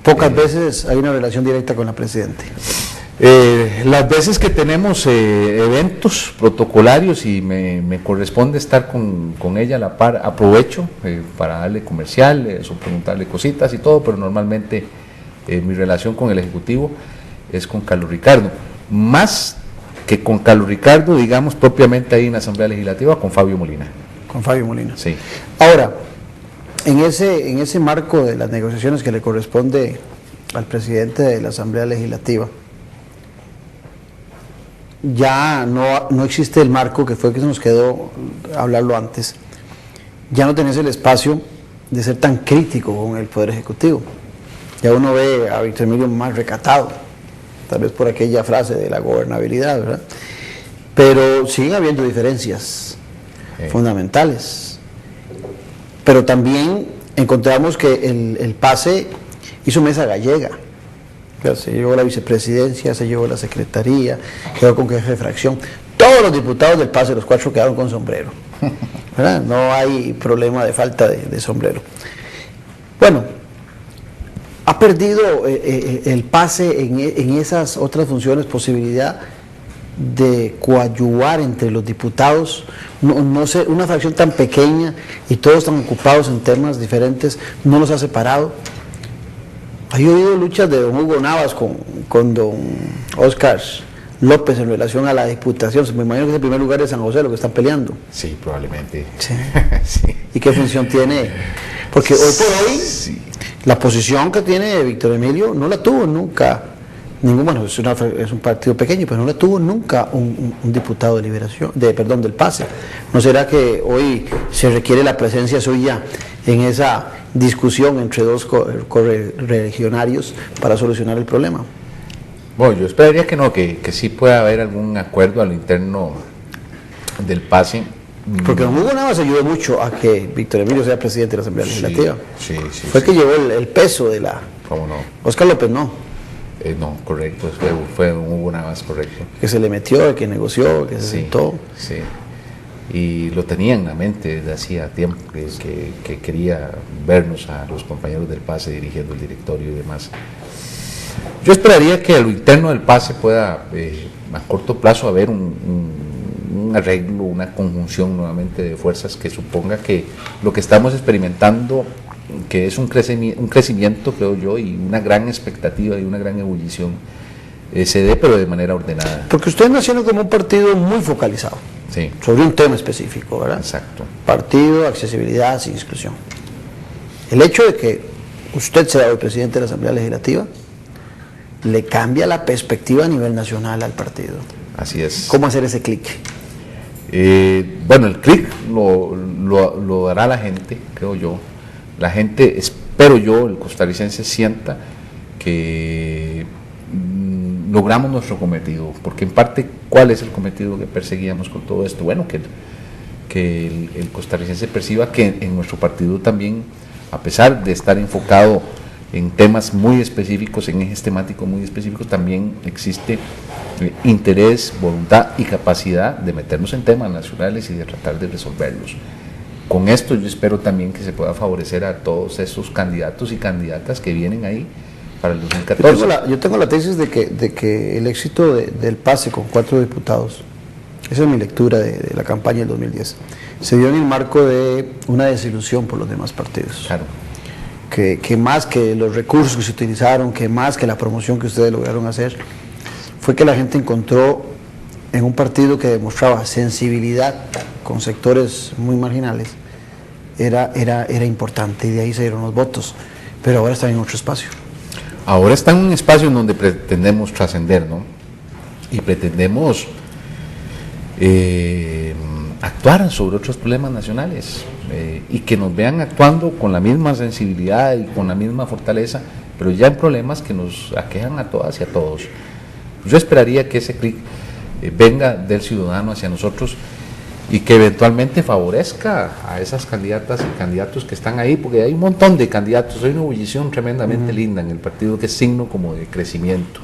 Pocas veces hay una relación directa con la Presidente. Las veces que tenemos eventos protocolarios y me corresponde estar con ella a la par, aprovecho para darle comerciales o preguntarle cositas y todo, pero normalmente mi relación con el Ejecutivo es con Carlos Ricardo, más que con Carlos Ricardo, digamos, propiamente ahí en la Asamblea Legislativa, con Fabio Molina. Con Fabio Molina. Sí. Ahora, en ese marco de las negociaciones que le corresponde al presidente de la Asamblea Legislativa, ya no existe el marco que fue que se nos quedó hablarlo antes. Ya no tenés el espacio de ser tan crítico con el Poder Ejecutivo. Ya uno ve a Víctor Emilio más recatado, tal vez por aquella frase de la gobernabilidad, ¿verdad? pero siguen habiendo diferencias fundamentales. Pero también encontramos que el PACE hizo mesa gallega. Ya se llevó la vicepresidencia, se llevó la secretaría, quedó con jefe de fracción. Todos los diputados del PACE, los 4 quedaron con sombrero, ¿verdad? No hay problema de falta de sombrero. Bueno, ha perdido el PACE en esas otras funciones posibilidad de coadyuvar entre los diputados. No sé, una fracción tan pequeña y todos están ocupados en temas diferentes, no los ha separado. Hay oído luchas de don Hugo Navas con don Óscar López en relación a la diputación. Me imagino que es el primer lugar de San José lo que están peleando. Sí, probablemente. Sí. Sí. ¿Y qué función tiene? Porque hoy por hoy, la posición que tiene Víctor Emilio no la tuvo nunca bueno, es un partido pequeño, pero no la tuvo nunca un diputado de Liberación, del PACE. ¿No será que hoy se requiere la presencia suya en esa discusión entre dos correligionarios para solucionar el problema? Bueno, yo esperaría que no, que sí pueda haber algún acuerdo a lo interno del PACE. Porque don Hugo Navas ayudó mucho a que Víctor Emilio sea presidente de la Asamblea Legislativa. Sí. Fue el que llevó el peso de la... ¿Cómo no? Óscar López no. No, correcto, fue un Hugo Navas, correcto. Que se le metió, que negoció, que se sentó. Sí, y lo tenía en la mente desde hacía tiempo, que quería vernos a los compañeros del PACE dirigiendo el directorio y demás. Yo esperaría que a lo interno del PACE pueda, a corto plazo, haber un arreglo, una conjunción nuevamente de fuerzas que suponga que lo que estamos experimentando, que es un crecimiento, creo yo, y una gran expectativa y una gran ebullición, se dé, pero de manera ordenada. Porque ustedes nacieron como un partido muy focalizado, sí, sobre un tema específico, ¿verdad? Exacto. Partido, accesibilidad, sin exclusión. El hecho de que usted sea el presidente de la Asamblea Legislativa le cambia la perspectiva a nivel nacional al partido. Así es. ¿Cómo hacer ese clic? Bueno, el clic lo dará la gente, creo yo. La gente, espero yo, el costarricense sienta que logramos nuestro cometido, porque en parte, ¿cuál es el cometido que perseguíamos con todo esto? Bueno, que el costarricense perciba que en nuestro partido también, a pesar de estar enfocado en temas muy específicos, en ejes temáticos muy específicos, también existe interés, voluntad y capacidad de meternos en temas nacionales y de tratar de resolverlos. Con esto yo espero también que se pueda favorecer a todos esos candidatos y candidatas que vienen ahí para el 2014. Yo tengo la tesis de que el éxito del PACE con 4 diputados, esa es mi lectura de la campaña del 2010, se dio en el marco de una desilusión por los demás partidos. Claro. Que más que los recursos que se utilizaron, que más que la promoción que ustedes lograron hacer, fue que la gente encontró en un partido que demostraba sensibilidad con sectores muy marginales, era importante, y de ahí se dieron los votos, pero ahora está en otro espacio. Ahora está en un espacio en donde pretendemos trascender, ¿no? Y pretendemos actuar sobre otros problemas nacionales, y que nos vean actuando con la misma sensibilidad y con la misma fortaleza, pero ya en problemas que nos aquejan a todas y a todos. Yo esperaría que ese clic venga del ciudadano hacia nosotros y que eventualmente favorezca a esas candidatas y candidatos que están ahí, porque hay un montón de candidatos, hay una ebullición tremendamente linda en el partido que es signo como de crecimiento.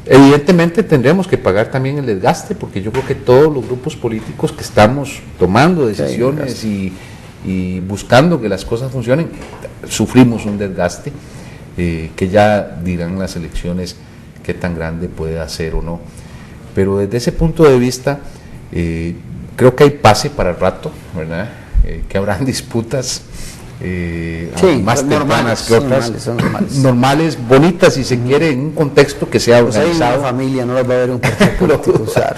Evidentemente tendremos que pagar también el desgaste, porque yo creo que todos los grupos políticos que estamos tomando decisiones y buscando que las cosas funcionen, sufrimos un desgaste, que ya dirán las elecciones qué tan grande puede hacer o no. Pero desde ese punto de vista, creo que hay pase para el rato, ¿verdad? Que habrán disputas más tempranas que otras, normales, bonitas, si se quiere, en un contexto que sea organizado. Una familia, no las va a ver un partido político usar.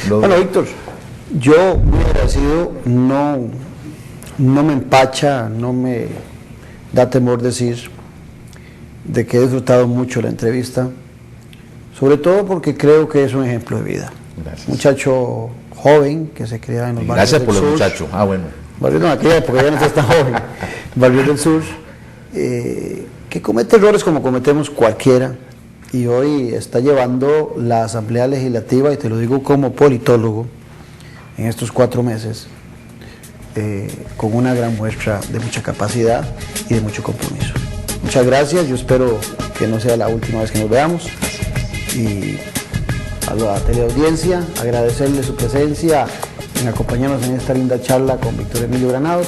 Bueno, Víctor, yo muy agradecido, no me empacha, no me da temor decir de que he disfrutado mucho la entrevista, sobre todo porque creo que es un ejemplo de vida. Gracias. Muchacho joven que se cría en los barrios Gracias del por sur. los muchachos. Bueno. Barrio no, aquella época ya no está tan joven. Barrio del Sur, que comete errores como cometemos cualquiera, y hoy está llevando la Asamblea Legislativa, y te lo digo como politólogo, en estos 4 meses, con una gran muestra de mucha capacidad y de mucho compromiso. Muchas gracias, yo espero que no sea la última vez que nos veamos, y a la teleaudiencia agradecerle su presencia en acompañarnos en esta linda charla con Víctor Emilio Granados,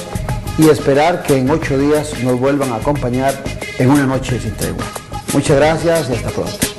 y esperar que en 8 días nos vuelvan a acompañar en una noche sin tregua. Muchas gracias y hasta pronto.